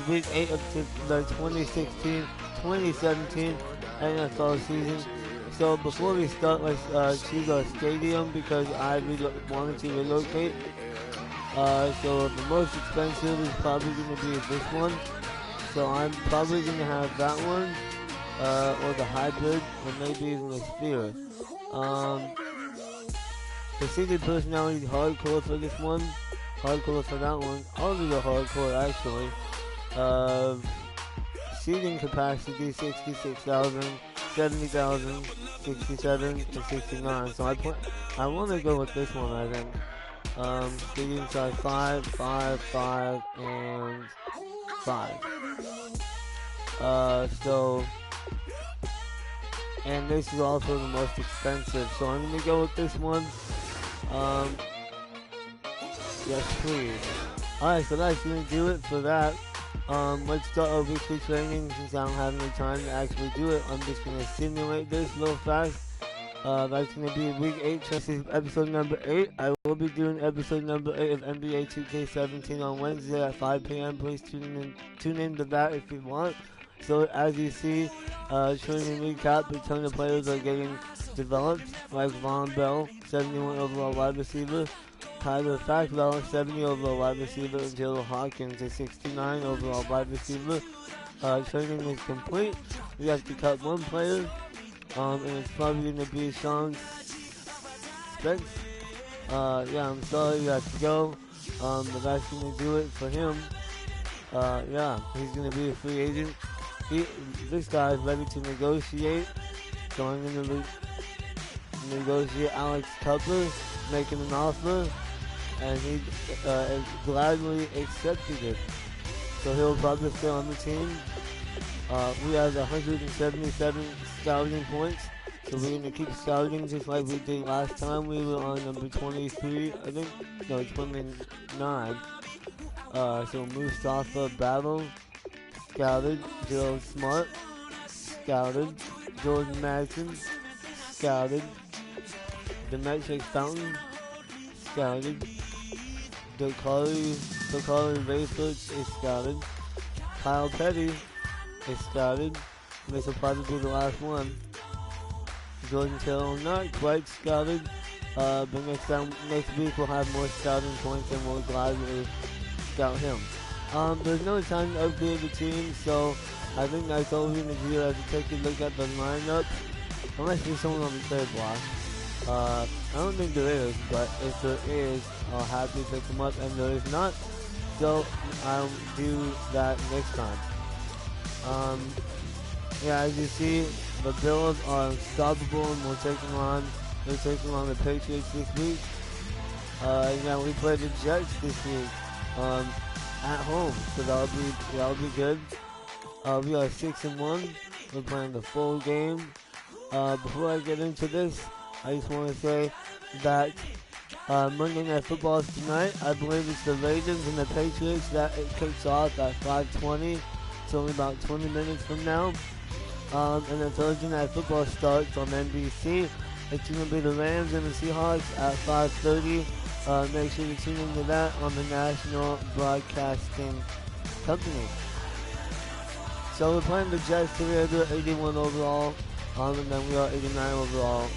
week 8 of the 2016-2017 NFL season. So before we start, let's choose our stadium because I wanted to relocate. So the most expensive is probably going to be this one. So I'm probably going to have that one, or the hybrid, or maybe even the sphere. The seated personality hardcore for this one, hardcore for that one. All of the hardcore actually. Seating capacity 66,000, 70,000, 67, and 69. So I want to go with this one. I think. Seating size 5, 5, 5, and 5. So, and this is also the most expensive. So I'm gonna go with this one. Yes, please. Alright, so that's gonna do it for that. Let's start our weekly training since I don't have any time to actually do it. I'm just gonna simulate this real fast. That's gonna be week 8. This is episode number 8. I will be doing episode number 8 of NBA 2K17 on Wednesday at 5 p.m. Please tune in to that if you want. So as you see, training recap, a ton of players are getting developed, like Von Bell, 71 overall wide receiver, Tyler Fackwell, 70 overall wide receiver, and Taylor Hawkins, a 69 overall wide receiver. Training is complete. We have to cut one player, and it's probably going to be Sean Spence. Yeah, I'm sorry you have to go, but that's going to do it for him. Yeah, he's going to be a free agent. This guy is ready to negotiate, so I'm going to negotiate Alex Cutler, making an offer, and he gladly accepted it. So he'll probably stay on the team. We have 177 scouting points, so we're going to keep scouting just like we did last time. We were on number 23, I think, no, 29. So Mustafa Battle, scouted. Gerald Smart, scouted. Jordan Madison, scouted. Demetric Fountain, scouted. Dakari Rayford is scouted. Kyle Petty is scouted. This will probably be the last one. Jordan Taylor not quite scouted. But next week we'll have more scouting points and we'll gladly scout him. There's no time to upgrade the team, so I think that's all we're going to do as we take a look at the lineup. Unless there's someone on the trade block. I don't think there is, but if there is, I'll happily pick them up, and there is not, so I'll do that next time. Yeah, as you see, the Bills are unstoppable, and they're taking on the Patriots this week. Yeah, we play the Jets this week, at home, so that'll be good. We are 6-1. We're playing the full game. Before I get into this, I just want to say that Monday Night Football is tonight. I believe it's the Ravens and the Patriots that it kicks off at 5:20. It's only about 20 minutes from now. And then Thursday Night Football starts on NBC. It's going to be the Rams and the Seahawks at 5:30. Make sure you tune into that on the National Broadcasting Company. So we're playing the Jets today. They're 81 overall. And then we are 89 overall.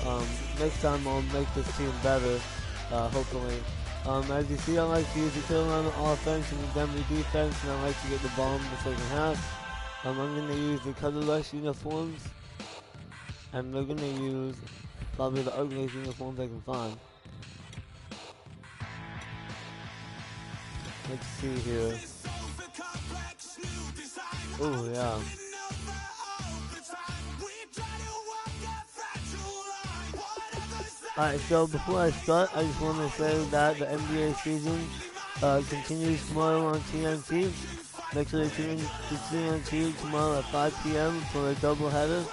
Next time I'll make this team better, hopefully. As you see, I like to use the Carolina offense and the Denver defense, and I like to get the ball in the second half. I'm going to use the color rush uniforms, and they're going to use probably the ugliest uniforms I can find. Let's see here. Oh, yeah. Alright, so before I start, I just want to say that the NBA season continues tomorrow on TNT. Make sure you tune in to TNT tomorrow at 5 p.m. for a doubleheader.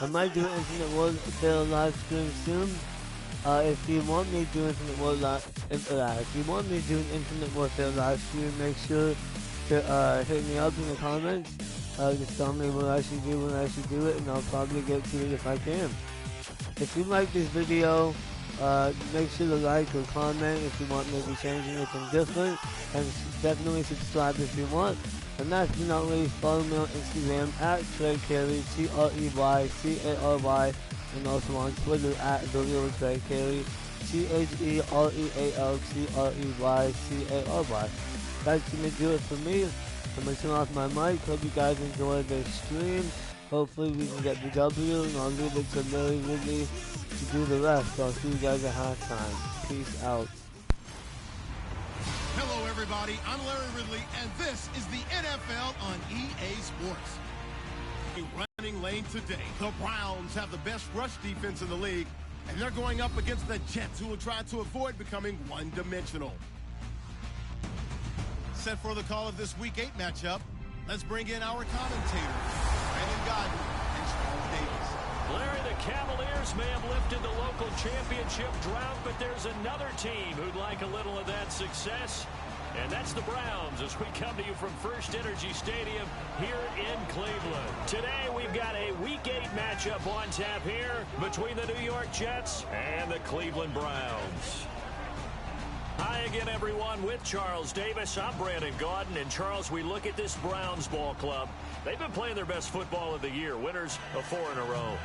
I might do an Infinite Warfare live stream soon. If you want me to do Infinite Warfare live stream, make sure to hit me up in the comments. Just tell me what I should do it, and I'll probably get to it if I can. If you like this video, make sure to like or comment if you want me to be changing anything different, and definitely subscribe if you want. And last but not least, follow me on Instagram at Trey Carey, TreyCary, and also on Twitter at The Real Trey Carey, TheRealTreyCary. That's going to do it for me. I'm going to turn off my mic. Hope you guys enjoyed this stream. Hopefully we can get the W, and I'll leave it to Larry Ridley to do the rest. I'll see you guys at halftime. Peace out. Hello, everybody. I'm Larry Ridley, and this is the NFL on EA Sports. Running lane today. The Browns have the best rush defense in the league, and they're going up against the Jets, who will try to avoid becoming one-dimensional. Set for the call of this Week 8 matchup, let's bring in our commentators, Brandon Godden and Charles Davis. Larry, the Cavaliers may have lifted the local championship drought, but there's another team who'd like a little of that success, and that's the Browns, as we come to you from First Energy Stadium here in Cleveland. Today, we've got a Week 8 matchup on tap here between the New York Jets and the Cleveland Browns. Hi again, everyone, with Charles Davis. I'm Brandon Godden, and Charles, we look at this Browns ball club. They've been playing their best football of the year, winners of 4 in a row.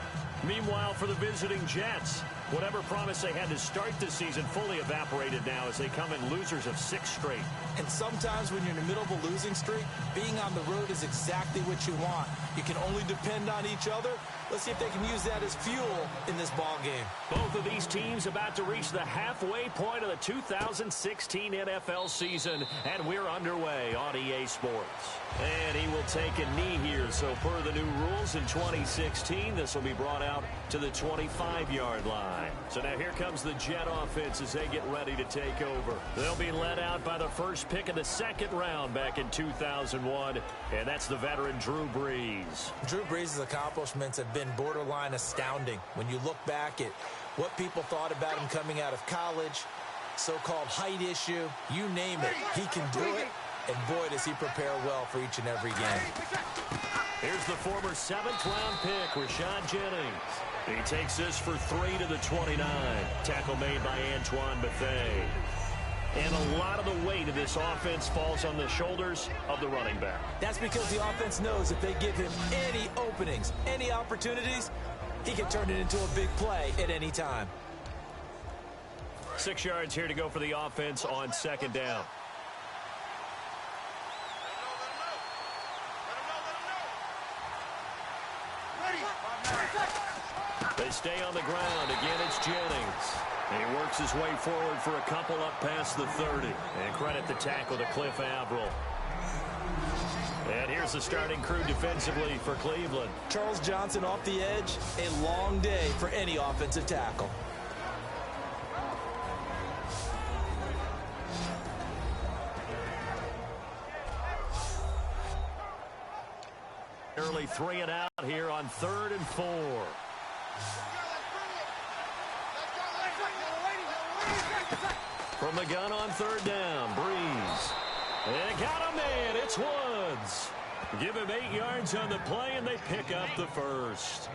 Meanwhile, for the visiting Jets, whatever promise they had to start the season fully evaporated now as they come in losers of 6 straight. And sometimes when you're in the middle of a losing streak, being on the road is exactly what you want. You can only depend on each other. Let's see if they can use that as fuel in this ball game. Both of these teams about to reach the halfway point of the 2016 NFL season, and we're underway on EA Sports. And he will take a knee here, so per the new rules in 2016, this will be brought out to the 25-yard line. So now here comes the Jet offense as they get ready to take over. They'll be led out by the first pick of the second round back in 2001, and that's the veteran Drew Brees. Drew Brees' accomplishments have been borderline astounding when you look back at what people thought about him coming out of college, so-called height issue, you name it, he can do it, and boy does he prepare well for each and every game. Here's the former 7th-round pick, Rashad Jennings. He takes this for 3 to the 29. Tackle made by Antoine Bethea. And a lot of the weight of this offense falls on the shoulders of the running back. That's because the offense knows if they give him any openings, any opportunities, he can turn it into a big play at any time. 6 yards here to go for the offense on second down. They stay on the ground. Again, it's Jennings. And he works his way forward for a couple up past the 30. And credit the tackle to Cliff Avril. And here's the starting crew defensively for Cleveland. Charles Johnson off the edge. A long day for any offensive tackle. Early 3 and out here on 3rd and 4. From the gun on 3rd down, Brees. And got a man, it's Woods. Give him 8 yards on the play, and they pick up the first.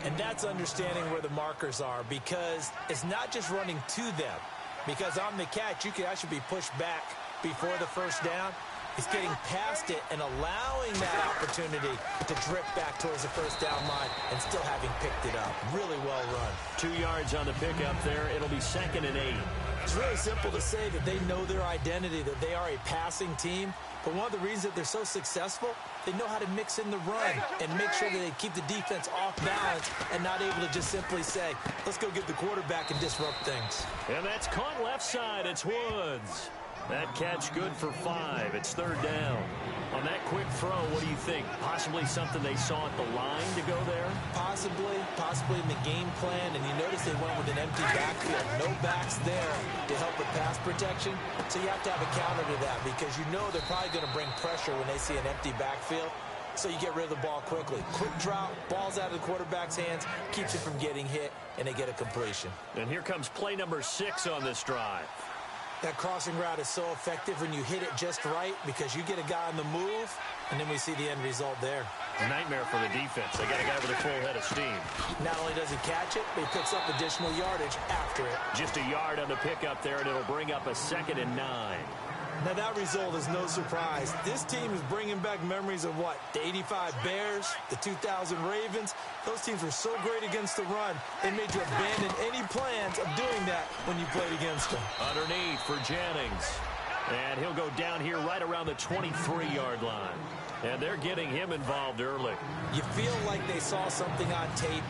And that's understanding where the markers are, because it's not just running to them. Because on the catch, you could actually be pushed back before the first down. It's getting past it and allowing that opportunity to drip back towards the first down line and still having picked it up. Really well run. 2 yards on the pickup there. It'll be 2nd and 8. It's really simple to say that they know their identity, that they are a passing team. But one of the reasons that they're so successful, they know how to mix in the run and make sure that they keep the defense off balance and not able to just simply say, let's go get the quarterback and disrupt things. And that's caught left side. It's Woods. That catch good for 5. It's 3rd down. On that quick throw, what do you think? Possibly something they saw at the line to go there? Possibly in the game plan. And you notice they went with an empty backfield. No backs there to help with pass protection. So you have to have a counter to that because you know they're probably going to bring pressure when they see an empty backfield. So you get rid of the ball quickly. Quick drop, ball's out of the quarterback's hands, keeps it from getting hit, and they get a completion. And here comes play number 6 on this drive. That crossing route is so effective when you hit it just right because you get a guy on the move, and then we see the end result there. Nightmare for the defense. They got a guy with a full head of steam. Not only does he catch it, but he picks up additional yardage after it. Just a yard on the pickup there, and it'll bring up a 2nd and 9. Now, that result is no surprise. This team is bringing back memories of what? The 85 Bears, the 2000 Ravens. Those teams were so great against the run, they made you abandon any plans of doing that when you played against them. Underneath for Jennings. And he'll go down here right around the 23-yard line. And they're getting him involved early. You feel like they saw something on tape,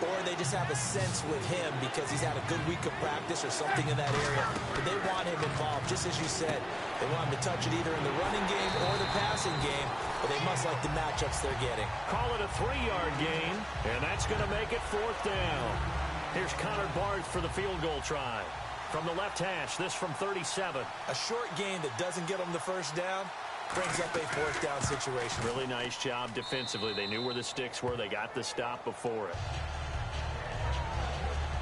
or they just have a sense with him because he's had a good week of practice or something in that area. But they want him involved, just as you said. They want him to touch it either in the running game or the passing game, but they must like the matchups they're getting. Call it a 3-yard gain, and that's going to make it 4th down. Here's Connor Barth for the field goal try. From the left hash, this from 37. A short gain that doesn't get them the first down brings up a 4th down situation. Really nice job defensively. They knew where the sticks were. They got the stop before it.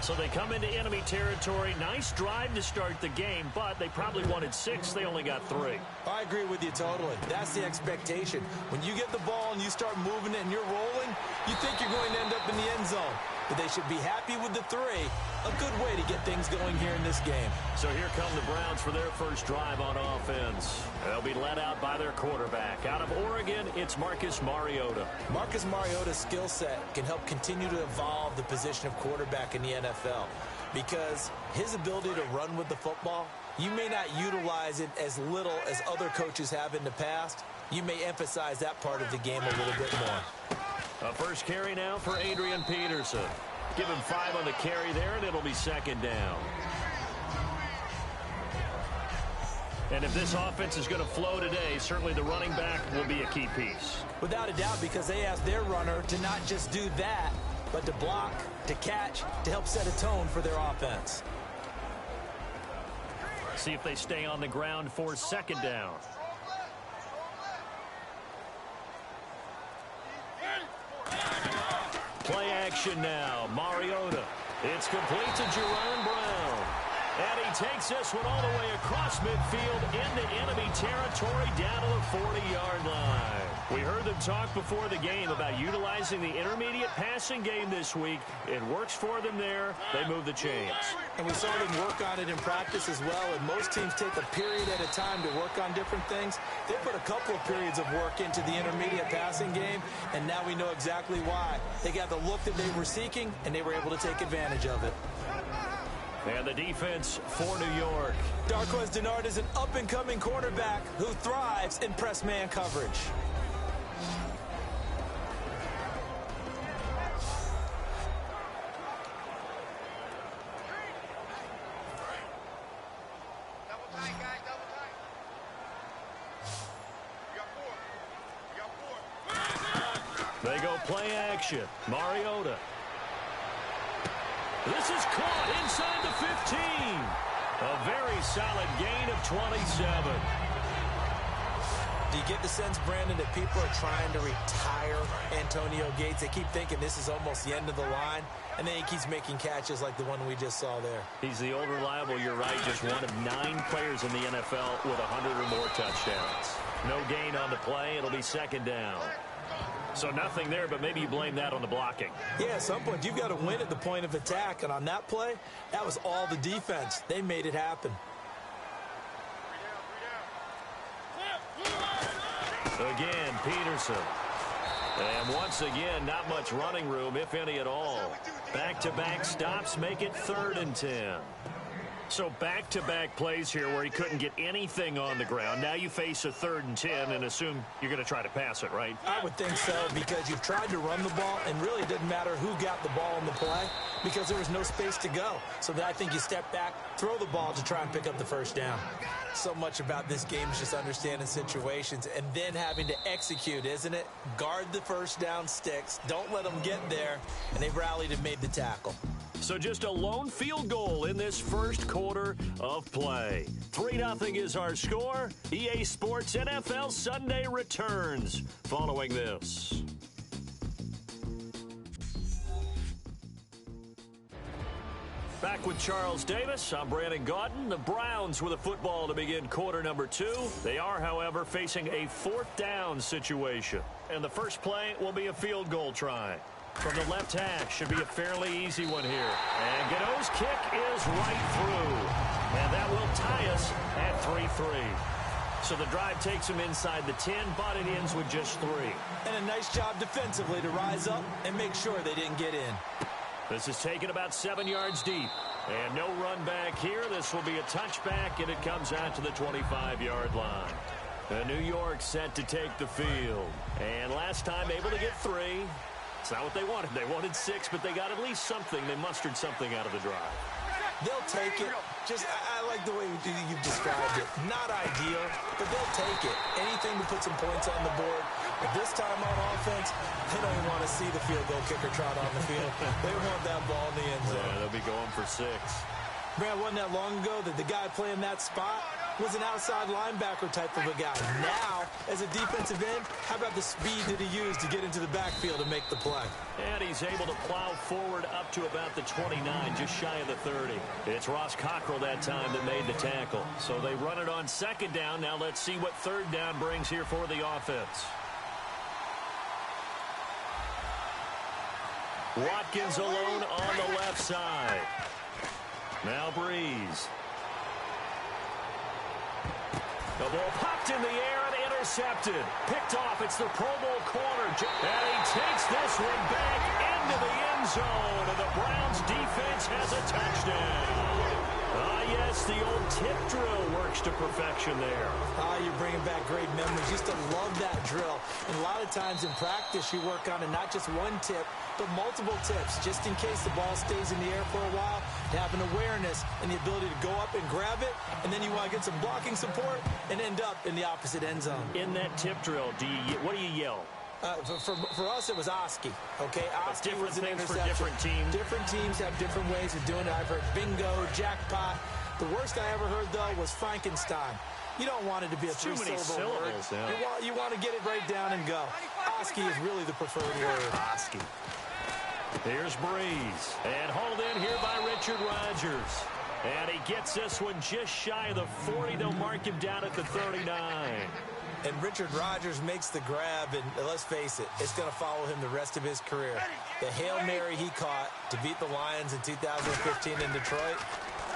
So they come into enemy territory. Nice drive to start the game, but they probably wanted 6. They only got 3. I agree with you totally. That's the expectation. When you get the ball and you start moving it and you're rolling, you think you're going to end up in the end zone. But they should be happy with the 3. A good way to get things going here in this game. So here come the Browns for their first drive on offense. They'll be led out by their quarterback. Out of Oregon, it's Marcus Mariota. Marcus Mariota's skill set can help continue to evolve the position of quarterback in the NFL because his ability to run with the football, you may not utilize it as little as other coaches have in the past. You may emphasize that part of the game a little bit more. A first carry now for Adrian Peterson. Give him 5 on the carry there, and it'll be 2nd down. And if this offense is going to flow today, certainly the running back will be a key piece. Without a doubt, because they asked their runner to not just do that, but to block, to catch, to help set a tone for their offense. See if they stay on the ground for 2nd down. Play action now. Mariota. It's complete to Jerron Brown. And he takes this one all the way across midfield into enemy territory down to the 40-yard line. We heard them talk before the game about utilizing the intermediate passing game this week. It works for them there. They move the chains. And we saw them work on it in practice as well. And most teams take a period at a time to work on different things. They put a couple of periods of work into the intermediate passing game, and now we know exactly why. They got the look that they were seeking, and they were able to take advantage of it. And the defense for New York. Darqueze Dennard is an up-and-coming cornerback who thrives in press man coverage. They go play action. Mariota. This is caught inside the 15. A very solid gain of 27. Do you get the sense, Brandon, that people are trying to retire Antonio Gates? They keep thinking this is almost the end of the line, and then he keeps making catches like the one we just saw there. He's the old reliable, you're right, just one of 9 players in the NFL with 100 or more touchdowns. No gain on the play. It'll be 2nd down. So nothing there, but maybe you blame that on the blocking. Yeah, at some point, you've got to win at the point of attack. And on that play, that was all the defense. They made it happen. Again, Peterson. And once again, not much running room, if any at all. Back-to-back stops make it 3rd and 10. So back-to-back plays here where he couldn't get anything on the ground. Now you face a 3rd and 10 and assume you're going to try to pass it, right? I would think so, because you've tried to run the ball, and really it didn't matter who got the ball in the play because there was no space to go. So then I think you step back, throw the ball to try and pick up the 1st down. So much about this game is just understanding situations and then having to execute, isn't it? Guard the 1st down sticks. Don't let them get there. And they rallied and made the tackle. So just a lone field goal in this first quarter of play. 3-0 is our score. EA Sports NFL Sunday returns following this. Back with Charles Davis. I'm Brandon Gaudin. The Browns with a football to begin quarter number 2. They are, however, facing a 4th down situation. And the first play will be a field goal try. From the left hash, should be a fairly easy one here. And Godot's kick is right through. And that will tie us at 3-3. So the drive takes him inside the 10, but it ends with just 3. And a nice job defensively to rise up and make sure they didn't get in. This is taken about 7 yards deep. And no run back here. This will be a touchback, and it comes out to the 25-yard line. New York set to take the field. And last time able to get 3. It's not what they wanted. They wanted 6, but they got at least something. They mustered something out of the drive. They'll take it. I like the way you've described it. Not ideal, but they'll take it. Anything to put some points on the board. But this time on offense, they don't even want to see the field goal kicker trot on the field. They want that ball in the end zone. Yeah, they'll be going for 6. Brad, wasn't that long ago that the guy playing that spot was an outside linebacker type of a guy. Now, as a defensive end, how about the speed that he used to get into the backfield and make the play? And he's able to plow forward up to about the 29, just shy of the 30. It's Ross Cockrell that time that made the tackle. So they run it on 2nd down. Now let's see what 3rd down brings here for the offense. Watkins alone on the left side. Now Breeze. The ball popped in the air and intercepted. Picked off. It's the Pro Bowl corner. And he takes this one back into the end zone. And the Browns defense has a touchdown. Yes, the old tip drill works to perfection there. You're bringing back great memories. Used to love that drill. And a lot of times in practice, you work on it, not just one tip, but multiple tips, just in case the ball stays in the air for a while, to have an awareness and the ability to go up and grab it, and then you want to get some blocking support and end up in the opposite end zone. In that tip drill, what do you yell? For us, it was Oski. Okay, Oski was an things interception. for different teams. Different teams have different ways of doing it. I've heard bingo, jackpot. The worst I ever heard, though, was Frankenstein. You don't want it to be a three-syllable word. Yeah. You want to get it right down and go. Oski is really the preferred word. Oski. Here's Breeze. And hauled in here by Richard Rodgers. And he gets this one just shy of the 40. They'll mark him down at the 39. And Richard Rodgers makes the grab, and let's face it, it's going to follow him the rest of his career. The Hail Mary he caught to beat the Lions in 2015 in Detroit,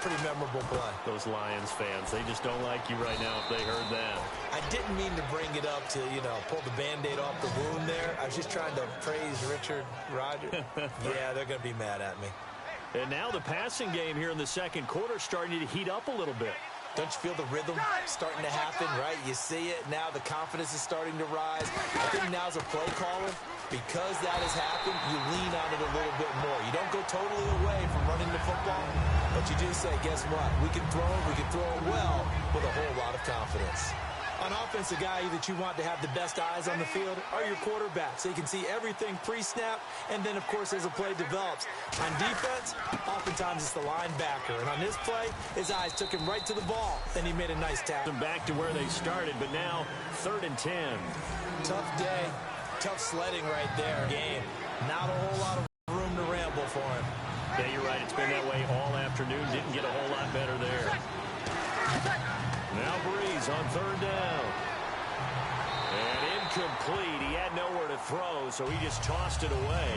pretty memorable play. Those Lions fans, they just don't like you right now if they heard that. I didn't mean to bring it up to, pull the Band-Aid off the wound there. I was just trying to praise Richard Rodgers. Yeah, they're going to be mad at me. And now the passing game here in the second quarter starting to heat up a little bit. Don't you feel the rhythm starting to happen, right? You see it. Now the confidence is starting to rise. I think now's a play caller. Because that has happened, you lean on it a little bit more. You don't go totally away from running the football, but you do say, guess what? We can throw it well with a whole lot of confidence. On offense, the guy that you want to have the best eyes on the field are your quarterbacks. So you can see everything pre-snap, and then, of course, as the play develops. On defense, oftentimes it's the linebacker. And on this play, his eyes took him right to the ball, and he made a nice tackle. Back to where they started, but now 3rd and 10. Tough day. Tough sledding right there. Game. Not a whole lot of room to ramble for him. Yeah, you're right. It's been that way all afternoon. Didn't get a whole lot better there. Now Breeze on 3rd down. And incomplete. He had nowhere to throw, so he just tossed it away.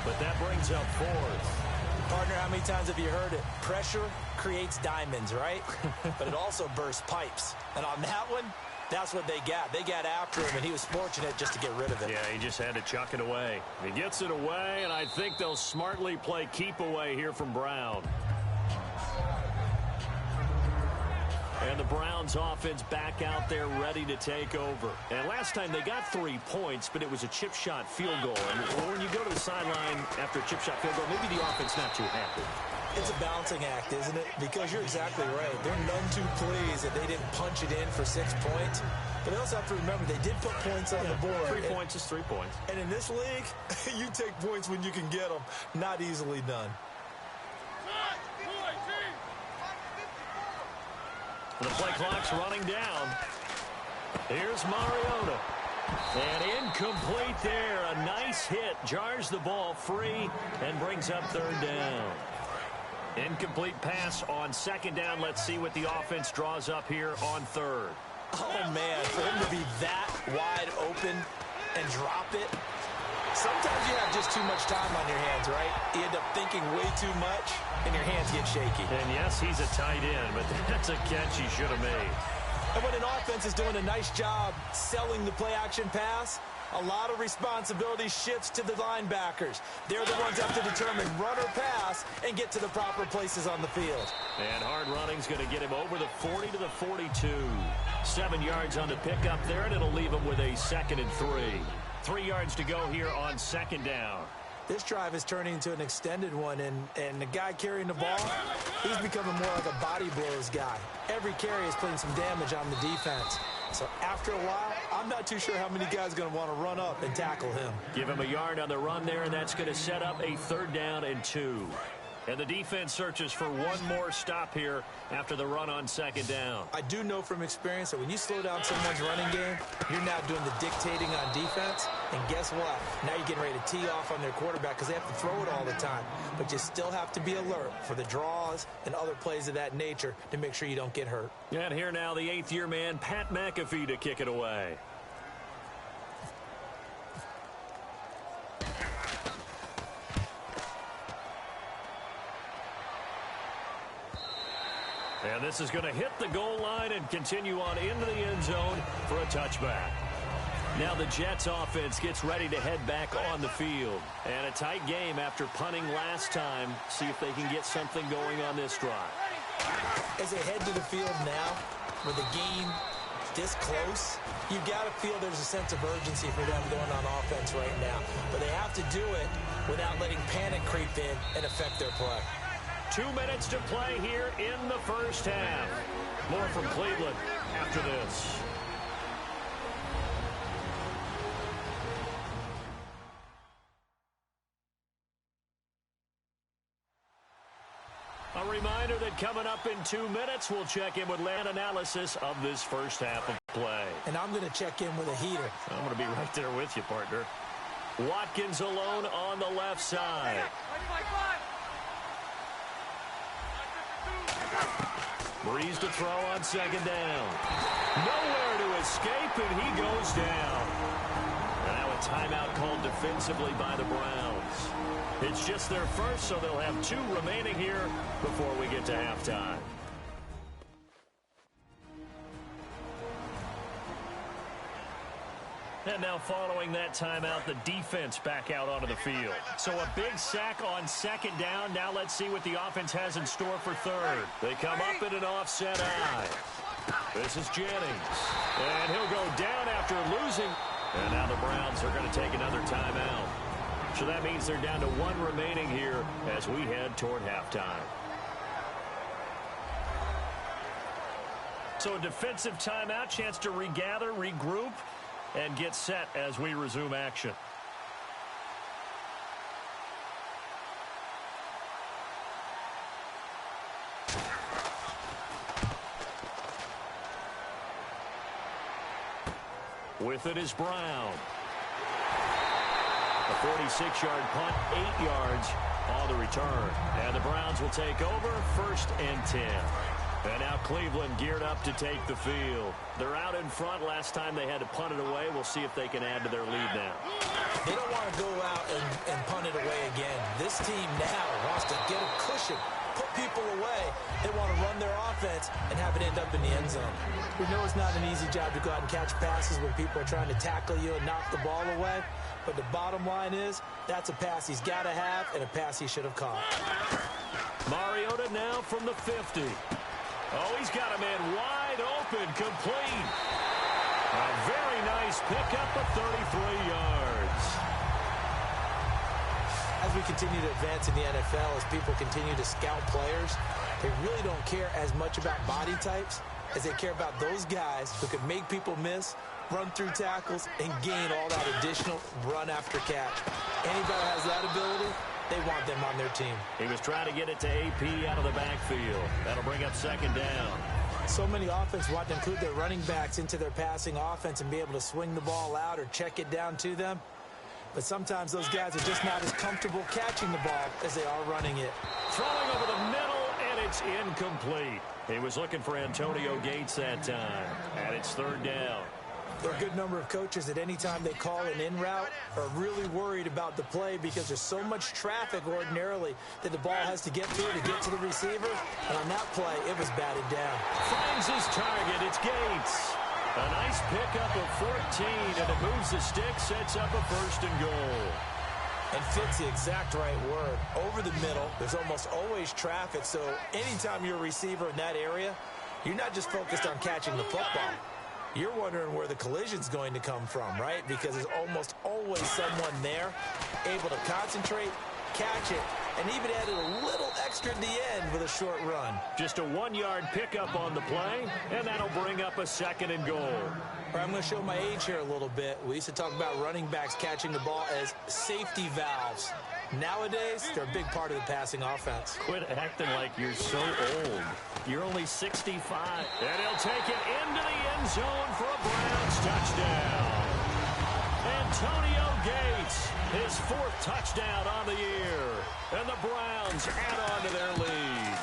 But that brings up 4th. Partner, how many times have you heard it? Pressure creates diamonds, right? But it also bursts pipes. And on that one, that's what they got. They got after him, and he was fortunate just to get rid of it. Yeah, he just had to chuck it away. He gets it away, and I think they'll smartly play keep away here from Brown. And the Browns offense back out there ready to take over. And last time they got 3 points, but it was a chip shot field goal. And when you go to the sideline after a chip shot field goal, maybe the offense not too happy. It's a balancing act, isn't it? Because you're exactly right. They're none too pleased that they didn't punch it in for 6 points. But they also have to remember they did put points on the board. 3 points is 3 points. And in this league, you take points when you can get them. Not easily done. The play clock's running down. Here's Mariota. And incomplete there. A nice hit. Jars the ball free and brings up 3rd down. Incomplete pass on 2nd down. Let's see what the offense draws up here on 3rd. Oh, man, for him to be that wide open and drop it. Sometimes you have just too much time on your hands, right? You end up thinking way too much, and your hands get shaky. And yes, he's a tight end, but that's a catch he should have made. And when an offense is doing a nice job selling the play-action pass, a lot of responsibility shifts to the linebackers. They're the ones that have to determine run or pass and get to the proper places on the field. And hard running's going to get him over the 40 to the 42. 7 yards on the pickup there, and it'll leave him with a 2nd and 3. 3 yards to go here on 2nd down. This drive is turning into an extended one, and the guy carrying the ball, he's becoming more like a body blows guy. Every carry is putting some damage on the defense. So after a while, I'm not too sure how many guys are going to want to run up and tackle him. Give him a yard on the run there, and that's going to set up a 3rd down and 2. And the defense searches for one more stop here after the run on 2nd down. I do know from experience that when you slow down someone's running game, you're now doing the dictating on defense. And guess what? Now you're getting ready to tee off on their quarterback because they have to throw it all the time. But you still have to be alert for the draws and other plays of that nature to make sure you don't get hurt. And here now the 8th-year man, Pat McAfee, to kick it away. And this is going to hit the goal line and continue on into the end zone for a touchback. Now the Jets offense gets ready to head back on the field. And a tight game after punting last time. See if they can get something going on this drive. As they head to the field now, with the game this close, you've got to feel there's a sense of urgency for them going on offense right now. But they have to do it without letting panic creep in and affect their play. 2 minutes to play here in the first half. More from Cleveland after this. A reminder that coming up in 2 minutes, we'll check in with land analysis of this first half of play. And I'm going to check in with a heater. I'm going to be right there with you, partner. Watkins alone on the left side. Breeze to throw on 2nd down. Nowhere to escape, and he goes down. And now a timeout called defensively by the Browns. It's just their first, so they'll have 2 remaining here before we get to halftime. And now following that timeout, the defense back out onto the field. So a big sack on 2nd down. Now let's see what the offense has in store for 3rd. They come up in an offset eye. This is Jennings. And he'll go down after losing. And now the Browns are going to take another timeout. So that means they're down to 1 remaining here as we head toward halftime. So a defensive timeout, chance to regather, regroup, and get set as we resume action. With it is Brown. A 46-yard punt, 8 yards on the return. And the Browns will take over 1st and 10. And now Cleveland geared up to take the field. They're out in front. Last time they had to punt it away. We'll see if they can add to their lead now. They don't want to go out and punt it away again. This team now wants to get a cushion, put people away. They want to run their offense and have it end up in the end zone. We know it's not an easy job to go out and catch passes when people are trying to tackle you and knock the ball away. But the bottom line is that's a pass he's got to have and a pass he should have caught. Mariota now from the 50. Oh, he's got a man wide open, complete. A very nice pickup of 33 yards. As we continue to advance in the NFL, as people continue to scout players, they really don't care as much about body types as they care about those guys who can make people miss, run through tackles, and gain all that additional run after catch. Anybody who has that ability, they want them on their team. He was trying to get it to AP out of the backfield. That'll bring up 2nd down. So many offenses want to include their running backs into their passing offense and be able to swing the ball out or check it down to them. But sometimes those guys are just not as comfortable catching the ball as they are running it. Throwing over the middle, and it's incomplete. He was looking for Antonio Gates that time. And it's 3rd down. There are a good number of coaches at any time they call an in route are really worried about the play because there's so much traffic ordinarily that the ball has to get through to get to the receiver. And on that play, it was batted down. Finds his target. It's Gates. A nice pickup of 14, and it moves the stick, sets up a 1st and goal. And fits the exact right word. Over the middle, there's almost always traffic, so anytime you're a receiver in that area, you're not just focused on catching the football. You're wondering where the collision's going to come from, right? Because there's almost always someone there able to concentrate, catch it, and even added a little extra at the end with a short run. Just a 1-yard pickup on the play, and that'll bring up a 2nd and goal. All right, I'm going to show my age here a little bit. We used to talk about running backs catching the ball as safety valves. Nowadays, they're a big part of the passing offense. Quit acting like you're so old. You're only 65. And he'll take it into the end zone for a Browns touchdown. Antonio Gates, his 4th touchdown on the year. And the Browns add on to their lead.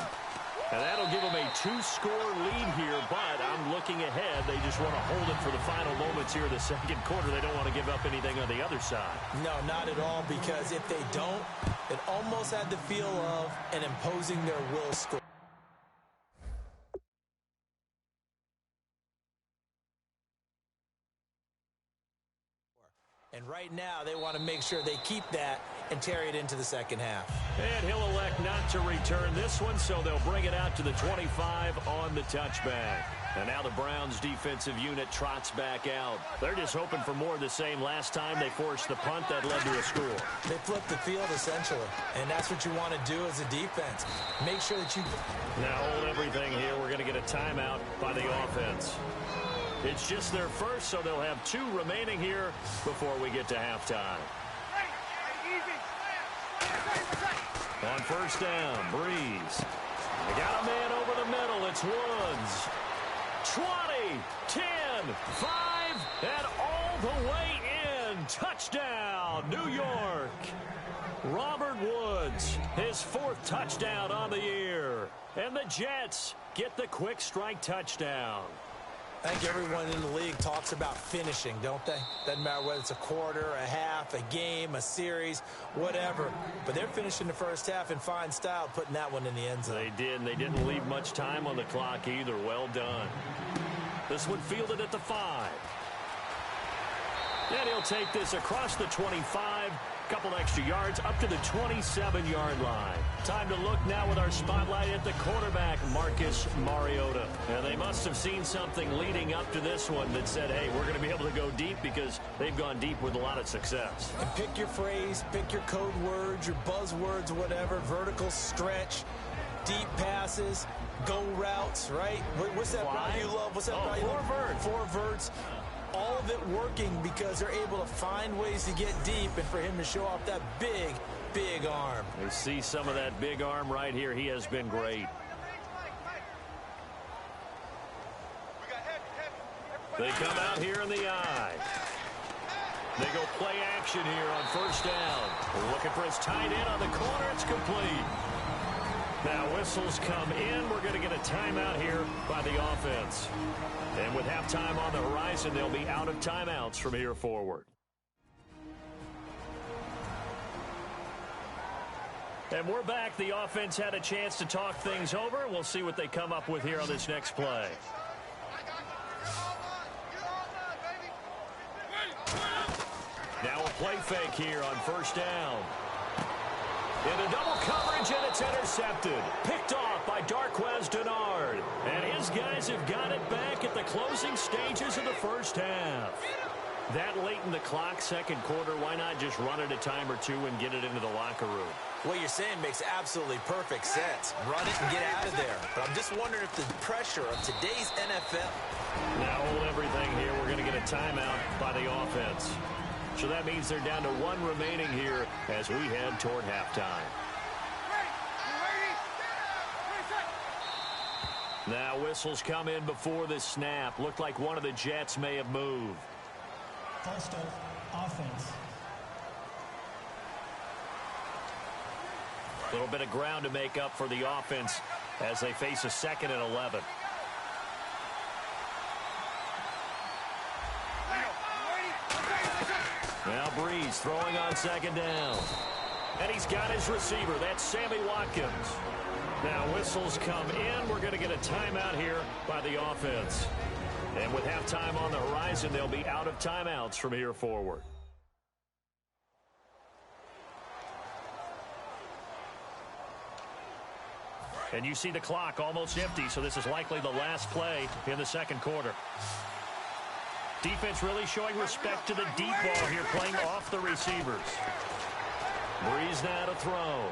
And that'll give them a 2-score lead here, but I'm looking ahead. They just want to hold it for the final moments here of the 2nd quarter. They don't want to give up anything on the other side. No, not at all, because if they don't, it almost had the feel of an imposing their will score. And right now, they want to make sure they keep that and carry it into the 2nd half. And he'll elect not to return this one, so they'll bring it out to the 25 on the touchback. And now the Browns defensive unit trots back out. They're just hoping for more of the same. Last time they forced the punt that led to a score. They flipped the field, essentially. And that's what you want to do as a defense. Make sure that you... Now hold everything here. We're going to get a timeout by the offense. It's just their first, so they'll have 2 remaining here before we get to halftime. On 1st down, Breeze. They got a man over the middle. It's Woods. 20, 10, 5, and all the way in. Touchdown, New York. Robert Woods, his 4th touchdown on the year. And the Jets get the quick strike touchdown. I think everyone in the league talks about finishing, don't they? Doesn't matter whether it's a quarter, a half, a game, a series, whatever. But they're finishing the first half in fine style, putting that one in the end zone. They did, and they didn't leave much time on the clock either. Well done. This one fielded at the 5. And he'll take this across the 25. Couple extra yards up to the 27-yard line. Time to look now with our spotlight at the quarterback, Marcus Mariota. And they must have seen something leading up to this one that said, hey, we're going to be able to go deep, because they've gone deep with a lot of success. And pick your phrase, pick your code words, your buzzwords, whatever, vertical stretch, deep passes, go routes, right? What's that route you love? What's that route you love? 4 verts. All of it working because they're able to find ways to get deep, and for him to show off that big, big arm. You see some of that big arm right here. He has been great. They come out here in the eye. They go play action here on 1st down. Looking for his tight end on the corner. It's complete. Now whistles come in. We're going to get a timeout here by the offense. And with halftime on the horizon, they'll be out of timeouts from here forward. And we're back. The offense had a chance to talk things over. We'll see what they come up with here on this next play. Now a play fake here on 1st down. Into double coverage, and it's intercepted. Picked off by Darquez Denard. And his guys have got it back at the closing stages of the 1st half. That late in the clock, 2nd quarter, why not just run it a time or 2 and get it into the locker room? What you're saying makes absolutely perfect sense. Run it and get out of there. But I'm just wondering if the pressure of today's NFL. Now hold everything here. We're going to get a timeout by the offense. So that means they're down to 1 remaining here as we head toward halftime. Now whistles come in before the snap. Looked like one of the Jets may have moved. First offense. A little bit of ground to make up for the offense as they face a 2nd and 11. Now Breeze throwing on second down. And he's got his receiver. That's Sammy Watkins. Now whistles come in. We're going to get a timeout here by the offense. And with halftime on the horizon, they'll be out of timeouts from here forward. And you see the clock almost empty, so this is likely the last play in the second quarter. Defense really showing respect to the deep ball here, playing off the receivers. Breeze now to throw.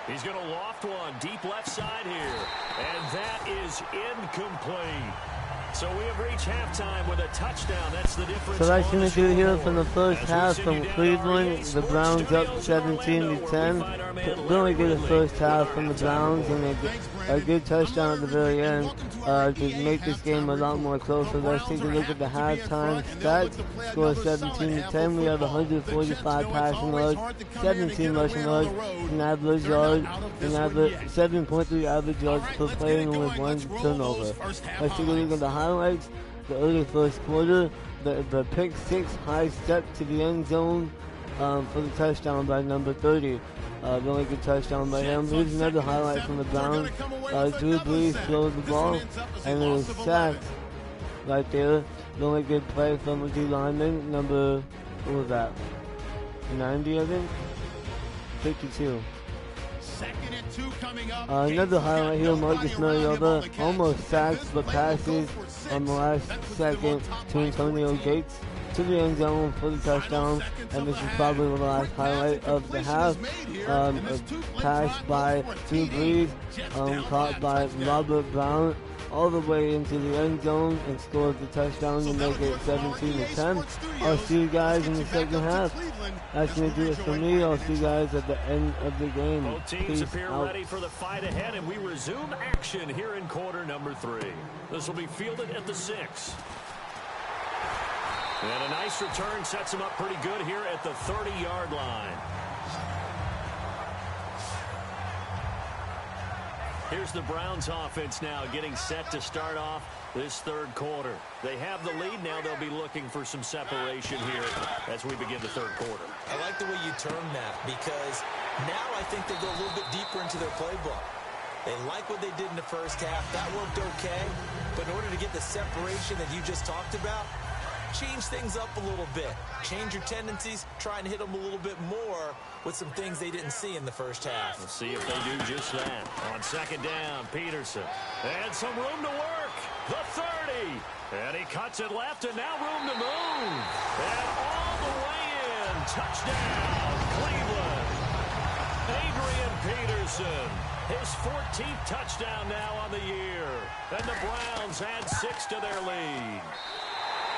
He's going to loft one deep left side here. And that is incomplete. So we have reached halftime with a touchdown. That's the difference. So that's going to do it here from the first half from Cleveland. The Browns up 17-10. Really good first half from the Browns, and a good touchdown at the very end to make this game a lot more closer. Let's take a look at the halftime stats. Score 17-10. We have 145 passing yards, 17 rushing yards, an average yard, 7.3 average yards per play, and only one turnover. Let's take a look at the highlights. The early first quarter, the pick six high step to the end zone for the touchdown by number 30. Really good touchdown by him. Here's another highlight from the Browns. Drew Brees throws the ball, and it was sacked right there. Really good play from the D lineman. Number, what was that? 90, I think? 52. Another highlight here, Marcus Mariota almost sacks but passes on the last second to Antonio Gates to the end zone for the touchdown, and this is probably the last highlight of the half. A pass by Drew Brees, caught by Robert Brown all the way into the end zone and scored the touchdown to make it 17-10. I'll see you guys in the second half. That's going to do it for me. I'll see you guys at the end of the game. Both teams appear ready for the fight ahead, and we resume action here in quarter number 3. This will be fielded at the 6. And a nice return sets him up pretty good here at the 30-yard line. Here's the Browns offense now getting set to start off this third quarter. They have the lead now. They'll be looking for some separation here as we begin the third quarter. I like the way you term that, because now I think they go a little bit deeper into their playbook. They like what they did in the first half. That worked okay. But in order to get the separation that you just talked about, change things up a little bit. Change your tendencies. Try and hit them a little bit more with some things they didn't see in the first half. We'll see if they do just that. On second down, Peterson. And some room to work. The 30. And he cuts it left, and now room to move. And all the way in. Touchdown, Cleveland. Adrian Peterson. His 14th touchdown now on the year. And the Browns add 6 to their lead.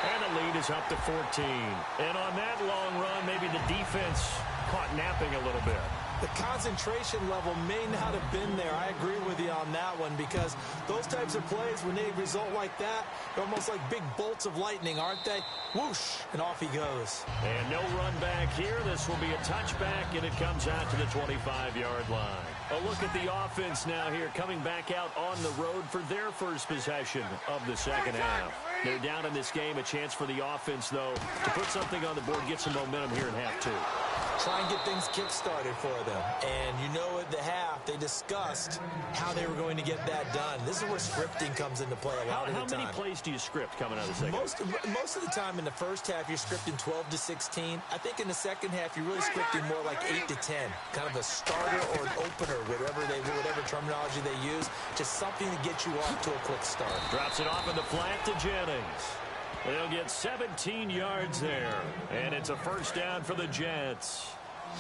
And the lead is up to 14. And on that long run, maybe the defense caught napping a little bit. The concentration level may not have been there. I agree with you on that one, because those types of plays, when they result like that, they're almost like big bolts of lightning, aren't they? Whoosh, and off he goes. And no run back here. This will be a touchback, and it comes out to the 25-yard line. A look at the offense now here, coming back out on the road for their first possession of the second half. They're down in this game. A chance for the offense, though, to put something on the board, get some momentum here in half 2. Try and get things kick-started for them. And you know, at the half, they discussed how they were going to get that done. This is where scripting comes into play a lot of the time. How many plays do you script coming out of the second? Most of the time in the first half, you're scripting 12 to 16. I think in the second half, you're really scripting more like 8 to 10. Kind of a starter or an opener, whatever terminology they use. Just something to get you off to a quick start. Drops it off in the flat to Jennings. They'll get 17 yards there. And it's a first down for the Jets.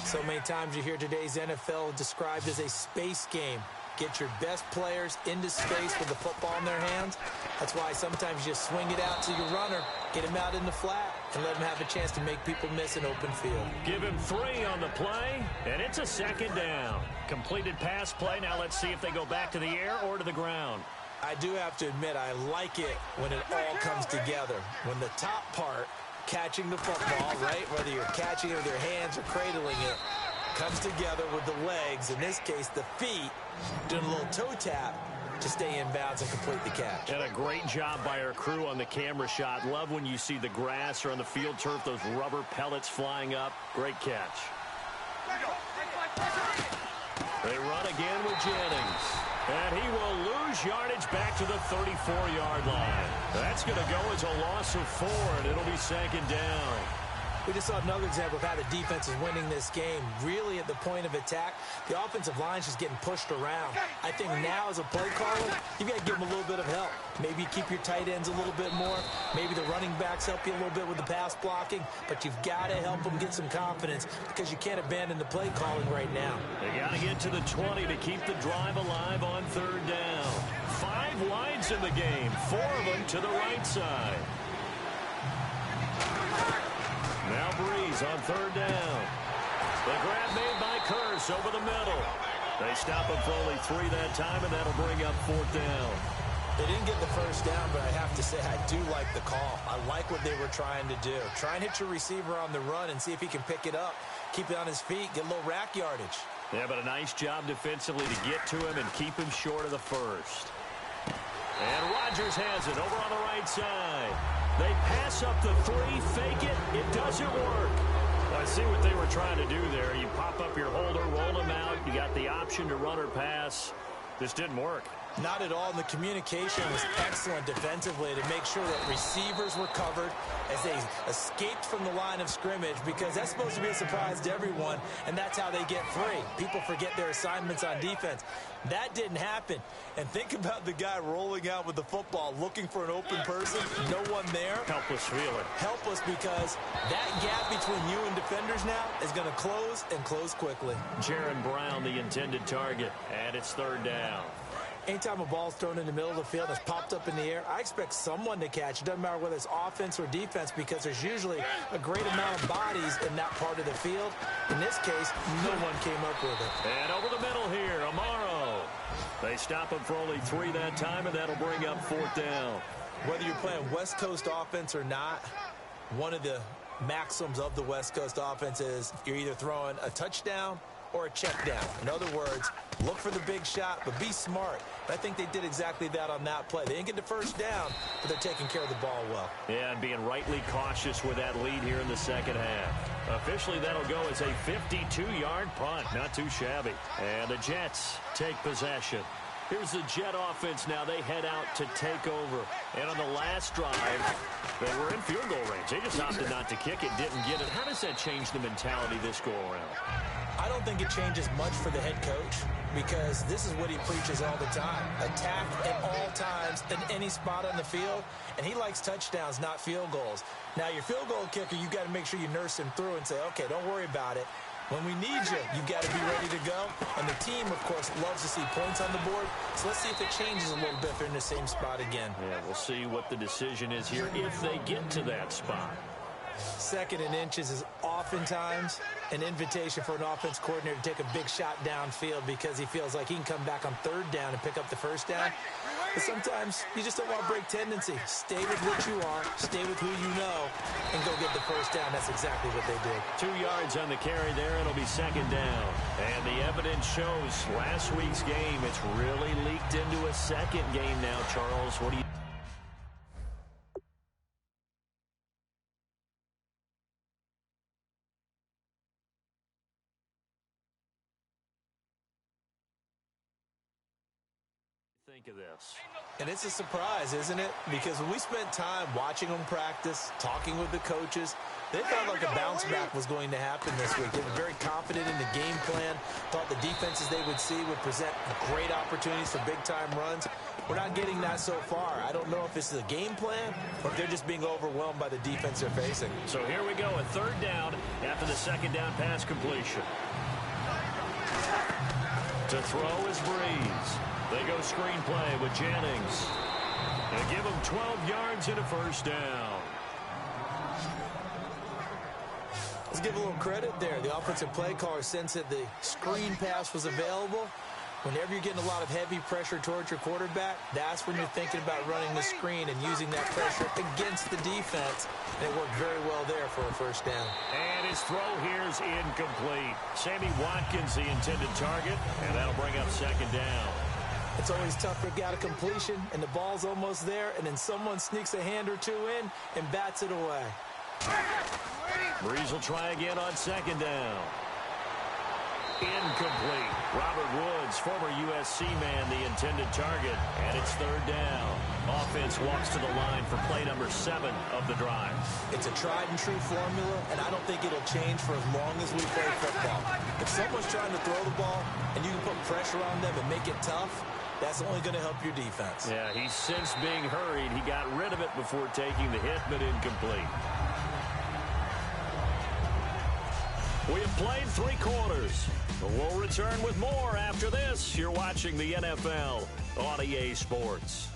So many times you hear today's NFL described as a space game. Get your best players into space with the football in their hands. That's why sometimes you swing it out to your runner, get him out in the flat, and let him have a chance to make people miss an open field. Give him 3 on the play, and it's a second down. Completed pass play. Now let's see if they go back to the air or to the ground. I do have to admit, I like it when it all comes together. When the top part, catching the football, right, whether you're catching it with your hands or cradling it, comes together with the legs, in this case the feet, doing a little toe tap. to stay in bounds and complete the catch. And a great job by our crew on the camera shot. Love when you see the grass or on the field turf, those rubber pellets flying up. Great catch. They run again with Jennings. And he will lose yardage back to the 34-yard line. That's going to go as a loss of 4, and it'll be second down. We just saw another example of how the defense is winning this game. Really at the point of attack, the offensive line is just getting pushed around. I think now as a play caller, you've got to give them a little bit of help. Maybe keep your tight ends a little bit more. Maybe the running backs help you a little bit with the pass blocking. But you've got to help them get some confidence because you can't abandon the play calling right now. They got to get to the 20 to keep the drive alive on third down. 5 wides in the game, 4 of them to the right side. Now Breeze on third down. The grab made by Curse over the middle. They stop him for only 3 that time, and that'll bring up 4th down. They didn't get the first down, but I have to say I do like the call. I like what they were trying to do. Try and hit your receiver on the run and see if he can pick it up. Keep it on his feet, get a little rack yardage. Yeah, but a nice job defensively to get to him and keep him short of the first. And Rodgers has it over on the right side. They pass up the 3, fake it. It doesn't work. I see what they were trying to do there. You pop up your holder, roll him out. You got the option to run or pass. This didn't work. Not at all. And the communication was excellent defensively to make sure that receivers were covered as they escaped from the line of scrimmage, because that's supposed to be a surprise to everyone, and that's how they get free. People forget their assignments on defense. That didn't happen. And think about the guy rolling out with the football, looking for an open person, no one there. Helpless feeling. Helpless because that gap between you and defenders now is going to close and close quickly. Jaron Brown, the intended target, and it's third down. Anytime a ball's thrown in the middle of the field that's popped up in the air, I expect someone to catch. It doesn't matter whether it's offense or defense, because there's usually a great amount of bodies in that part of the field. In this case, no one came up with it. And over the middle here, Amaro. They stop him for only 3 that time, and that'll bring up 4th down. Whether you're playing West Coast offense or not, one of the maxims of the West Coast offense is you're either throwing a touchdown or a check down. In other words, look for the big shot, but be smart. And I think they did exactly that on that play. They didn't get the first down, but they're taking care of the ball well. Yeah, and being rightly cautious with that lead here in the second half. Officially, that'll go as a 52-yard punt. Not too shabby. And the Jets take possession. Here's the Jet offense now. They head out to take over. And on the last drive, they were in field goal range. They just opted not to kick it, didn't get it. How does that change the mentality this go-around? I don't think it changes much for the head coach, because this is what he preaches all the time. Attack at all times in any spot on the field, and he likes touchdowns, not field goals. Now, your field goal kicker, you've got to make sure you nurse him through and say, okay, don't worry about it. When we need you, you've got to be ready to go. And the team, of course, loves to see points on the board. So let's see if it changes a little bit if they're in the same spot again. Yeah, we'll see what the decision is here if they get to that spot. 2nd and inches is oftentimes an invitation for an offense coordinator to take a big shot downfield because he feels like he can come back on 3rd down and pick up the first down. But sometimes you just don't want to break tendency. Stay with what you are, stay with who you know, and go get the first down. That's exactly what they did. 2 yards on the carry there. It'll be second down. And the evidence shows last week's game, it's really leaked into a second game now, Charles. What do you think of this? And it's a surprise, isn't it? Because when we spent time watching them practice, talking with the coaches, they felt like a bounce back was going to happen this week. They were very confident in the game plan, thought the defenses they would see would present great opportunities for big-time runs. We're not getting that so far. I don't know if this is a game plan or if they're just being overwhelmed by the defense they're facing. So here we go, a 3rd down after the second down pass completion. To throw is Breeze. They go screenplay with Jennings. They give him 12 yards and a first down. Let's give a little credit there. The offensive play caller sensed that the screen pass was available. Whenever you're getting a lot of heavy pressure towards your quarterback, that's when you're thinking about running the screen and using that pressure against the defense. And it worked very well there for a first down. And his throw here is incomplete. Sammy Watkins, the intended target, and that'll bring up second down. It's always tough to get a completion, and the ball's almost there, and then someone sneaks a hand or two in and bats it away. Breeze will try again on second down. Incomplete. Robert Woods, former USC man, the intended target, and it's third down. Offense walks to the line for play number 7 of the drive. It's a tried-and-true formula, and I don't think it'll change for as long as we play football. If someone's trying to throw the ball and you can put pressure on them and make it tough, that's only going to help your defense. Yeah, he's since being hurried. He got rid of it before taking the hit, but incomplete. We have played 3 quarters. We'll return with more after this. You're watching the NFL on EA Sports.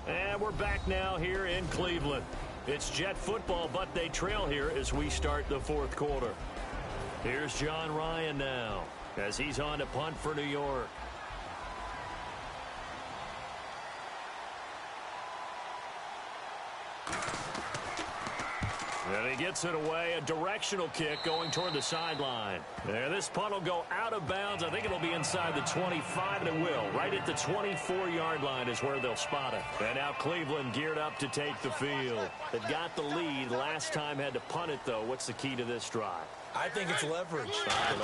And we're back now here in Cleveland. It's Jet football, but they trail here as we start the 4th quarter. Here's John Ryan now as he's on to punt for New York. And he gets it away, a directional kick going toward the sideline. And this punt will go out of bounds. I think it'll be inside the 25, and it will. Right at the 24-yard line is where they'll spot it. And now Cleveland geared up to take the field. They've got the lead. Last time had to punt it, though. What's the key to this drive? I think it's leverage.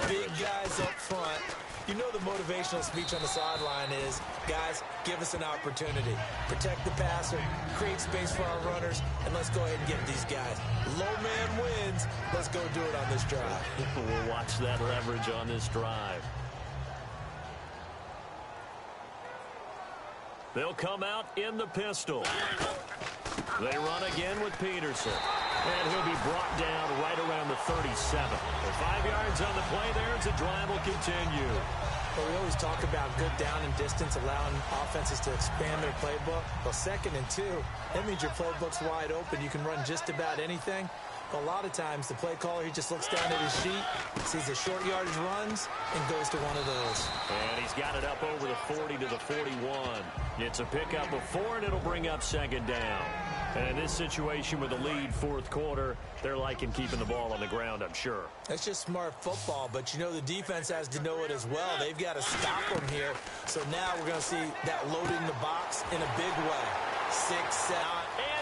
The big guys up front. You know the motivational speech on the sideline is, guys, give us an opportunity. Protect the passer, create space for our runners, and let's go ahead and get these guys. Low man wins. Let's go do it on this drive. We'll watch that leverage on this drive. They'll come out in the pistol. They run again with Peterson. And he'll be brought down right around the 37. 5 yards on the play there as the drive will continue. Well, we always talk about good down and distance, allowing offenses to expand their playbook. Well, 2nd and 2, that means your playbook's wide open. You can run just about anything. But a lot of times, the play caller, he just looks down at his sheet, sees the short yardage runs, and goes to one of those. And he's got it up over the 40 to the 41. It's a pickup of 4, and it'll bring up 2nd down. And in this situation with the lead 4th quarter, they're liking keeping the ball on the ground, I'm sure. That's just smart football, but you know the defense has to know it as well. They've got to stop them here. So now we're going to see that loading the box in a big way. 6-7.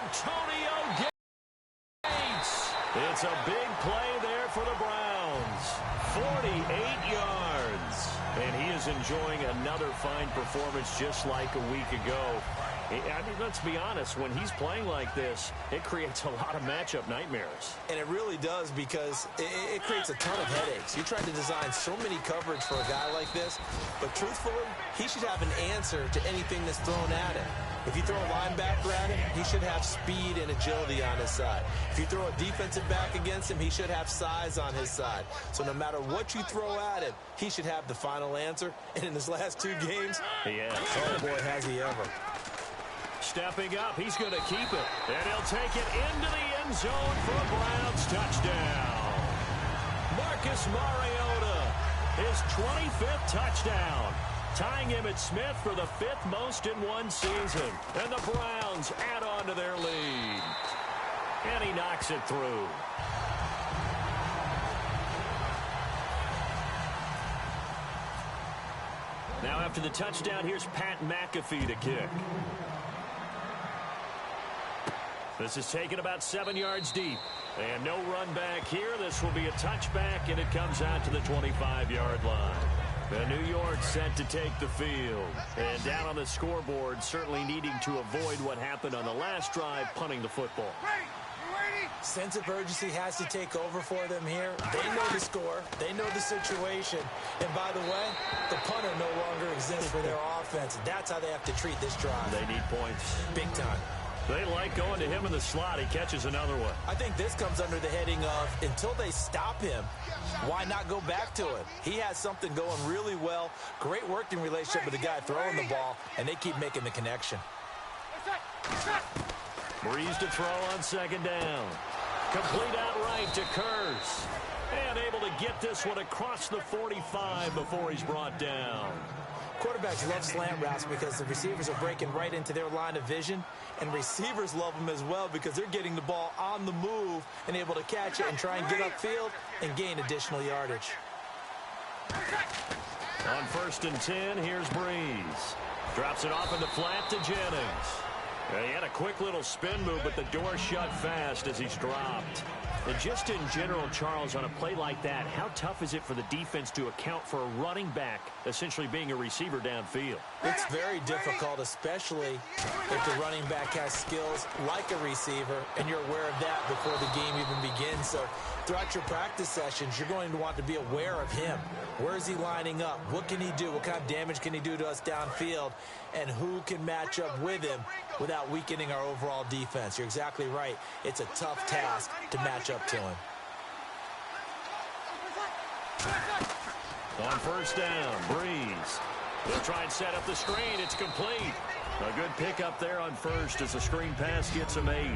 Antonio Gates. It's a big play there for the Browns. 48 yards. And he is enjoying another fine performance just like a week ago. I mean, let's be honest, when he's playing like this, it creates a lot of matchup nightmares. And it really does, because it creates a ton of headaches. You try to design so many coverage for a guy like this, but truthfully, he should have an answer to anything that's thrown at him. If you throw a linebacker at him, he should have speed and agility on his side. If you throw a defensive back against him, he should have size on his side. So no matter what you throw at him, he should have the final answer. And in his last 2 games, oh boy, has he ever. Stepping up, he's going to keep it. And he'll take it into the end zone for a Browns touchdown. Marcus Mariota, his 25th touchdown. Tying him at Smith for the 5th most in one season. And the Browns add on to their lead. And he knocks it through. Now after the touchdown, here's Pat McAfee to kick. This is taken about 7 yards deep. And no run back here. This will be a touchback, and it comes out to the 25-yard line. The New York set to take the field. And down on the scoreboard, certainly needing to avoid what happened on the last drive, punting the football. Sense of urgency has to take over for them here. They know the score. They know the situation. And by the way, the punter no longer exists for their offense. That's how they have to treat this drive. They need points. Big time. They like going to him in the slot. He catches another one. I think this comes under the heading of, until they stop him, why not go back to it? He has something going really well. Great working relationship with the guy throwing the ball, and they keep making the connection. Breeze to throw on 2nd down. Complete outright to Kurz. And able to get this one across the 45 before he's brought down. Quarterbacks love slant routes because the receivers are breaking right into their line of vision, and receivers love them as well because they're getting the ball on the move and able to catch it and try and get upfield and gain additional yardage. On 1st and 10, here's Breeze. Drops it off in the flat to Jennings. He had a quick little spin move, but the door shut fast as he's dropped. And just in general, Charles, on a play like that, how tough is it for the defense to account for a running back essentially being a receiver downfield? It's very difficult, especially if the running back has skills like a receiver, and you're aware of that before the game even begins. So throughout your practice sessions, you're going to want to be aware of him. Where is he lining up? What can he do? What kind of damage can he do to us downfield? And who can match up with him without weakening our overall defense? You're exactly right. It's a tough task to match up to him. On 1st down, Breeze. They'll try and set up the screen. It's complete. A good pickup there on 1st as the screen pass gets him 8.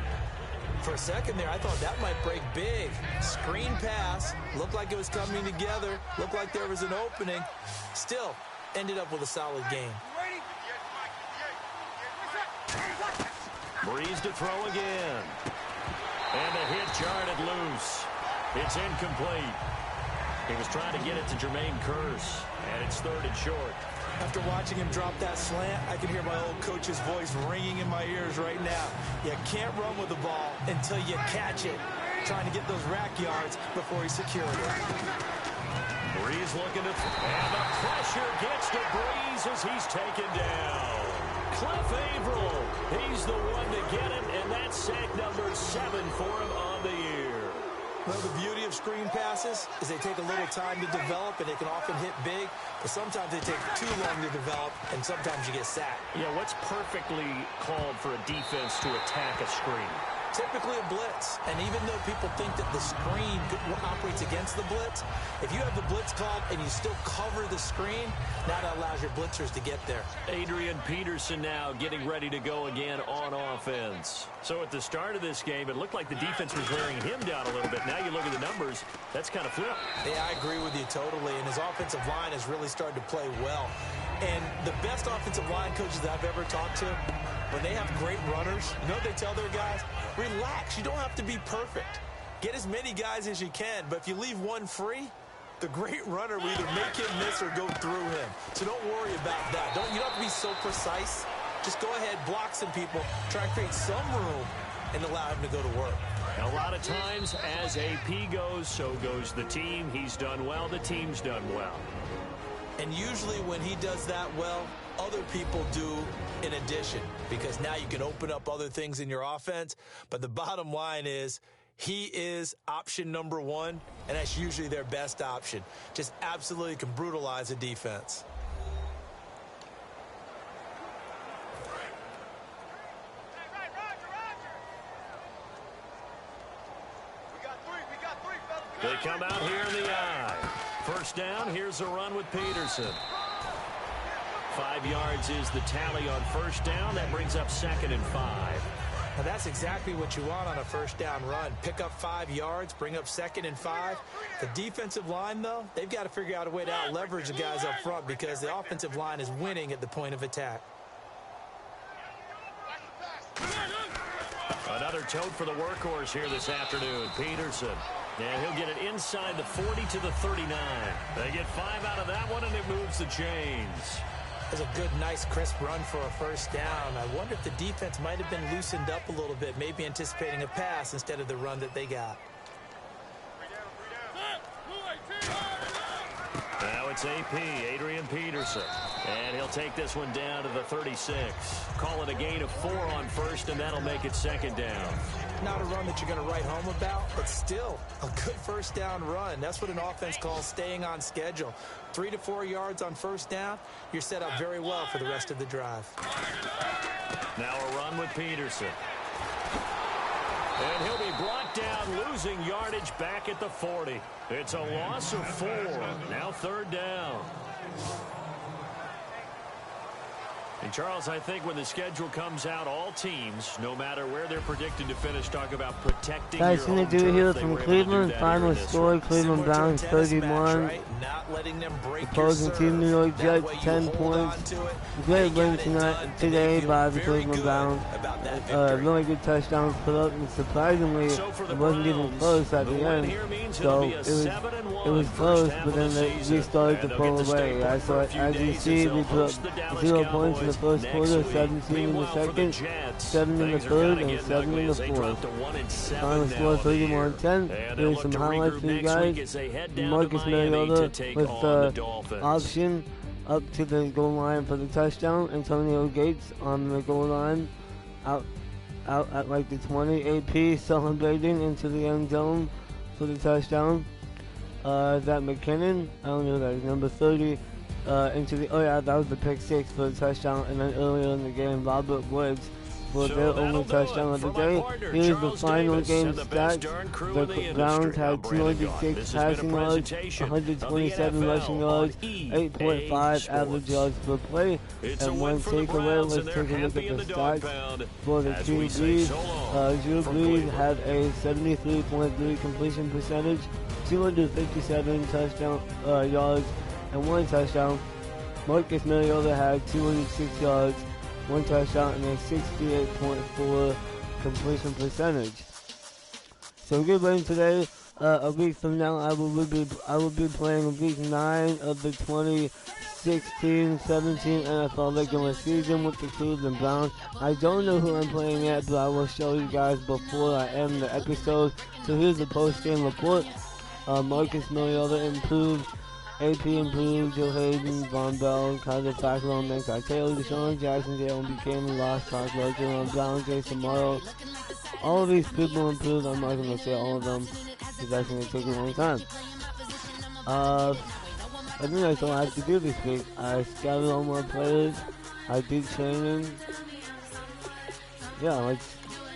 For a second there, I thought that might break big. Screen pass. Looked like it was coming together. Looked like there was an opening. Still, ended up with a solid game. Breeze to throw again. And the hit jarred loose. It's incomplete. He was trying to get it to Jermaine Kearse, and it's 3rd and short. After watching him drop that slant, I can hear my old coach's voice ringing in my ears right now. You can't run with the ball until you catch it. Trying to get those rack yards before he secured it. Breeze looking to... And the pressure gets to Breeze as he's taken down. Cliff Averill, he's the one to get it, and that's sack number 7 for him on the year. Well, the beauty of screen passes is they take a little time to develop, and they can often hit big, but sometimes they take too long to develop, and sometimes you get sacked. Yeah, what's perfectly called for a defense to attack a screen? Typically a blitz, and even though people think that the screen operates against the blitz, if you have the blitz called and you still cover the screen, now that allows your blitzers to get there. Adrian Peterson now getting ready to go again on offense. So at the start of this game, it looked like the defense was wearing him down a little bit. Now you look at the numbers, that's kind of flipped. Yeah, I agree with you totally, and his offensive line has really started to play well. And the best offensive line coaches that I've ever talked to, when they have great runners, you know what they tell their guys? Relax. You don't have to be perfect. Get as many guys as you can, but if you leave one free, the great runner will either make him miss or go through him. So don't worry about that. You don't have to be so precise. Just go ahead, block some people, try and create some room, and allow him to go to work. A lot of times, as AP goes, so goes the team. He's done well, the team's done well. And usually when he does that well, other people do in addition, because now you can open up other things in your offense. But the bottom line is he is option number 1, and that's usually their best option. Just absolutely can brutalize a defense. They come out here in the eye. 1st down, here's a run with Peterson. 5 yards is the tally on 1st down. That brings up 2nd and 5. Now that's exactly what you want on a 1st down run. Pick up 5 yards, bring up 2nd and 5. The defensive line, though, they've got to figure out a way to out-leverage the guys up front because the offensive line is winning at the point of attack. Another tote for the workhorse here this afternoon, Peterson. And he'll get it inside the 40 to the 39. They get 5 out of that one, and it moves the chains. That's a good, nice, crisp run for a 1st down. I wonder if the defense might have been loosened up a little bit, maybe anticipating a pass instead of the run that they got. Now it's AP, Adrian Peterson. And he'll take this one down to the 36. Call it a gain of 4 on 1st, and that'll make it 2nd down. Not a run that you're going to write home about, but still a good 1st down run. That's what an offense calls staying on schedule. 3 to 4 yards on 1st down, you're set up very well for the rest of the drive. Now a run with Peterson. And he'll be brought down, losing yardage back at the 40. It's a loss of 4. Now 3rd down. And Charles, I think when the schedule comes out, all teams, no matter where they're predicted to finish, talk about protecting your home Tyson to here turf. from Cleveland. Final score, Cleveland Browns 31. Match, right? Not letting them break Opposing team New York Jets 10 points. Great win today by the Cleveland Browns. Really good touchdowns put up, and surprisingly, it wasn't even close at the end. So it was close, but then we started to pull away. So as you see, we put up 0 points in the first quarter, 17 in the second, 7 in the third, and 7 in the fourth. Final score 31-10. Here's some highlights for you guys. Marcus Mariota with option up to the goal line for the touchdown. Antonio Gates on the goal line, out at like the 20. AP celebrating into the end zone for the touchdown. That McKinnon, I don't know that is number 30. That was the pick 6 for the touchdown. And then earlier in the game, Robert Woods for their only touchdown of the day. Here's the final game stats. The Browns had 206 passing yards, 127 rushing yards, 8.5 average yards per play, and 1 takeaway. Let's take a look at the stats for the QBs. Drew Brees had a 73.3 completion percentage, 257 touchdown yards, and 1 touchdown. Marcus Mariota had 206 yards, 1 touchdown, and a 68.4 completion percentage. So good win today. A week from now, I will be playing week 9 of the 2016-17 NFL regular season with the Cleveland Browns. I don't know who I'm playing yet, but I will show you guys before I end the episode. So here's the post-game report. Marcus Mariota improved. AP improved, Joe Hayden, Von Bell, Kyler Fackrell, Mankai Taylor, Deshaun Jackson, Jalen Buchanan, Ross Coswell, Jalen Brown, Jason Morrow. All of these people improved. I'm not going to say all of them because that's going to take a long time. I think that's all I have to do this week. I scouted all my players. I did training. Yeah, let's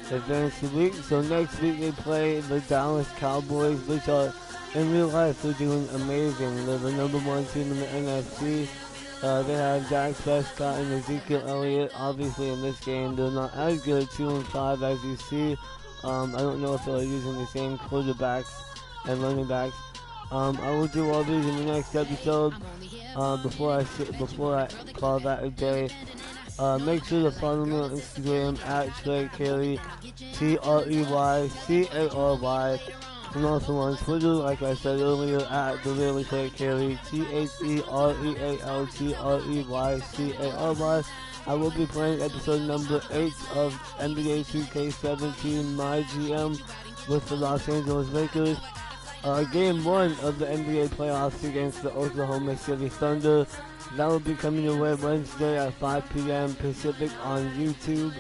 advance the week. So next week they play the Dallas Cowboys, which are in real life, they're doing amazing. They're the number 1 team in the NFC. They have Dak Prescott and Ezekiel Elliott. Obviously, in this game, they're not as good, 2-5, as you see. I don't know if they're using the same quarterbacks and running backs. I will do all these in the next episode. Before I call that a day. Make sure to follow me on Instagram at Trey Carey, TreyCary. And also on Twitter, like I said earlier, at The Really Trey Carey, TheRealTreyCary. I will be playing episode number 8 of NBA 2K17 My GM with the Los Angeles Lakers. Game 1 of the NBA playoffs against the Oklahoma City Thunder. That will be coming your way Wednesday at 5 p.m. Pacific on YouTube.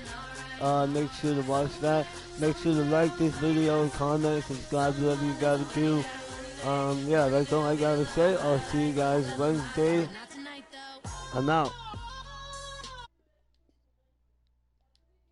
Make sure to watch that. Make sure to like this video, comment, subscribe, whatever you gotta do. Yeah, that's all I gotta say. I'll see you guys Wednesday. I'm out.